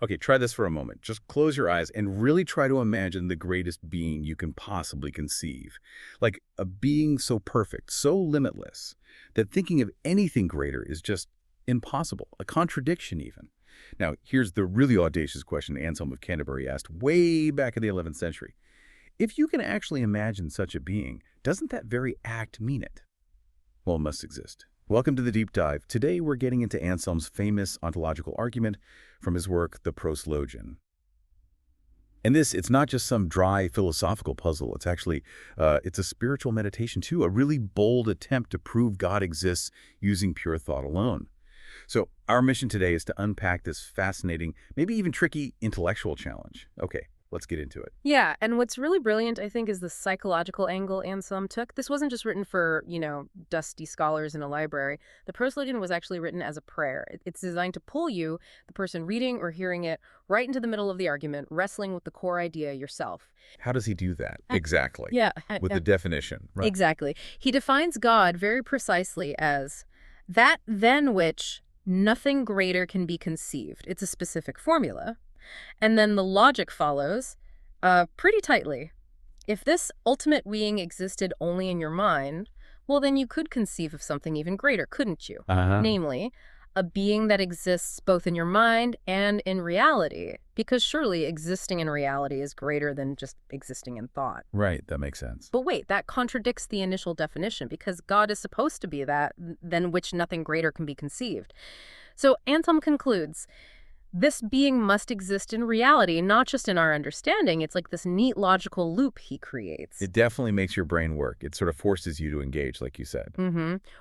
Okay, try this for a moment. Just close your eyes and really try to imagine the greatest being you can possibly conceive. Like a being so perfect, so limitless, that thinking of anything greater is just impossible, a contradiction even. Now, here's the really audacious question Anselm of Canterbury asked way back in the 11th century. If you can actually imagine such a being, doesn't that very act mean it? Well, it must exist. Welcome to the Deep Dive. Today we're getting into Anselm's famous ontological argument from his work, the Proslogion. And it's not just some dry philosophical puzzle. It's actually, it's a spiritual meditation too, a really bold attempt to prove God exists using pure thought alone. So our mission today is to unpack this fascinating, maybe even tricky intellectual challenge. Okay, let's get into it. Yeah, and what's really brilliant, I think, is the psychological angle Anselm took. This wasn't just written for, dusty scholars in a library. The Proslogion was actually written as a prayer. It's designed to pull you, the person reading or hearing it, right into the middle of the argument, wrestling with the core idea yourself. How does he do that? Exactly. Yeah. With the definition, right? Exactly. He defines God very precisely as that than which nothing greater can be conceived. It's a specific formula. And then the logic follows pretty tightly. If this ultimate being existed only in your mind, well, then you could conceive of something even greater, couldn't you? Namely, a being that exists both in your mind and in reality, because surely existing in reality is greater than just existing in thought. Right, that makes sense. But wait, that contradicts the initial definition, because God is supposed to be that than which nothing greater can be conceived. So Anselm concludes, this being must exist in reality, not just in our understanding. It's like this neat logical loop he creates. It definitely makes your brain work. It sort of forces you to engage, like you said.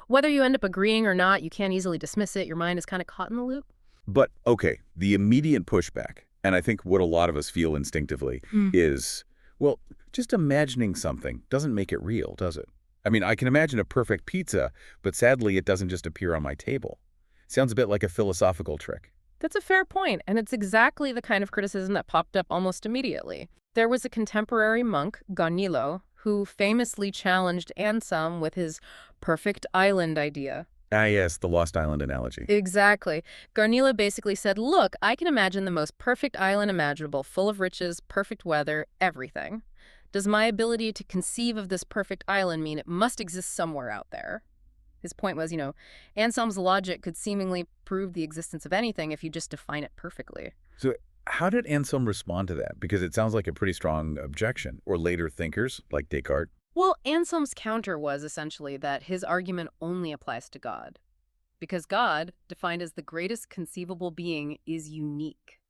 Whether you end up agreeing or not, you can't easily dismiss it. Your mind is kind of caught in the loop. But, okay, the immediate pushback, and I think what a lot of us feel instinctively is, well, just imagining something doesn't make it real, does it? I mean, I can imagine a perfect pizza, but sadly it doesn't just appear on my table. Sounds a bit like a philosophical trick. That's a fair point, and it's exactly the kind of criticism that popped up almost immediately. There was a contemporary monk, Garnilo, who famously challenged Anselm with his perfect island idea. Ah, yes, the Lost Island analogy. Exactly. Garnilo basically said, look, I can imagine the most perfect island imaginable, full of riches, perfect weather, everything. Does my ability to conceive of this perfect island mean it must exist somewhere out there? His point was, Anselm's logic could seemingly prove the existence of anything if you just define it perfectly. So how did Anselm respond to that? Because it sounds like a pretty strong objection. Or later thinkers, like Descartes. Well, Anselm's counter was essentially that his argument only applies to God. Because God, defined as the greatest conceivable being, is unique.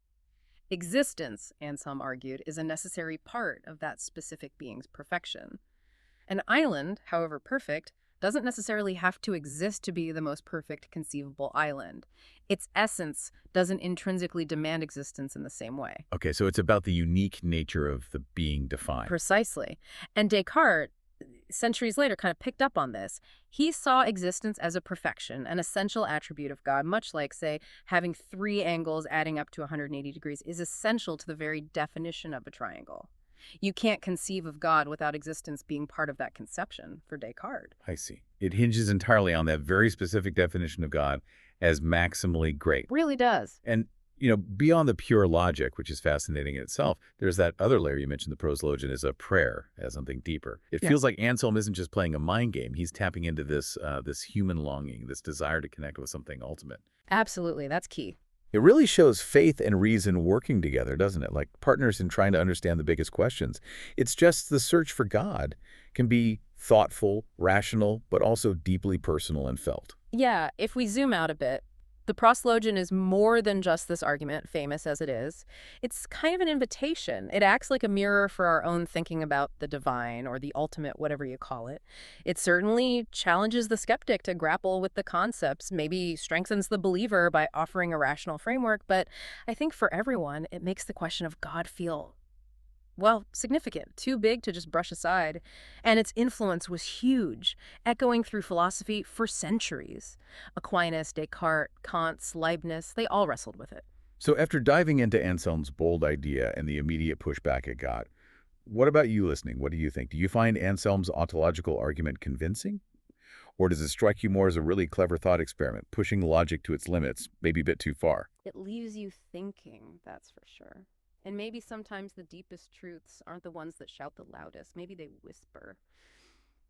Existence, Anselm argued, is a necessary part of that specific being's perfection. An island, however perfect, doesn't necessarily have to exist to be the most perfect conceivable island. Its essence doesn't intrinsically demand existence in the same way. Okay, so it's about the unique nature of the being defined. Precisely. And Descartes, centuries later, kind of picked up on this. He saw existence as a perfection, an essential attribute of God, much like, say, having three angles adding up to 180 degrees is essential to the very definition of a triangle. You can't conceive of God without existence being part of that conception for Descartes. I see. It hinges entirely on that very specific definition of God as maximally great. Really does. And, beyond the pure logic, which is fascinating in itself, there's that other layer you mentioned, the Proslogion, is a prayer, as something deeper. It feels like Anselm isn't just playing a mind game. He's tapping into this human longing, this desire to connect with something ultimate. Absolutely. That's key. It really shows faith and reason working together, doesn't it? Like partners in trying to understand the biggest questions. It's just the search for God can be thoughtful, rational, but also deeply personal and felt. Yeah, if we zoom out a bit, the Proslogion is more than just this argument, famous as it is. It's kind of an invitation. It acts like a mirror for our own thinking about the divine or the ultimate, whatever you call it. It certainly challenges the skeptic to grapple with the concepts, maybe strengthens the believer by offering a rational framework, but I think for everyone, it makes the question of God feel, well, significant, too big to just brush aside. And its influence was huge, echoing through philosophy for centuries. Aquinas, Descartes, Kant, Leibniz, they all wrestled with it. So after diving into Anselm's bold idea and the immediate pushback it got, what about you listening? What do you think? Do you find Anselm's ontological argument convincing? Or does it strike you more as a really clever thought experiment, pushing logic to its limits, maybe a bit too far? It leaves you thinking, that's for sure. And maybe sometimes the deepest truths aren't the ones that shout the loudest. Maybe they whisper.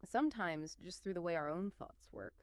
Sometimes just through the way our own thoughts work.